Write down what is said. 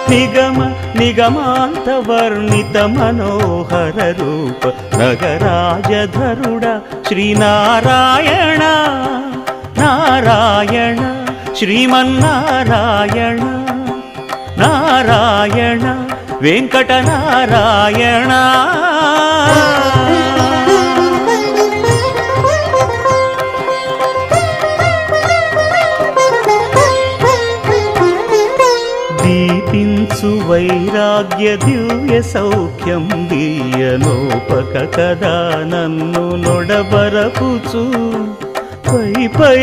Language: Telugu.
నిగమ నిగమాంత వర్ణిత మనోహర రూప నగరాజధరుడ శ్రీనారాయణ నారాయణ శ్రీమన్నారాయణ నారాయణ వెంకటనారాయణ. దీపించు వైరాగ్య దివ్య సౌఖ్యం దీయనోపక కదా నన్ను నొడబరపుచు పై పై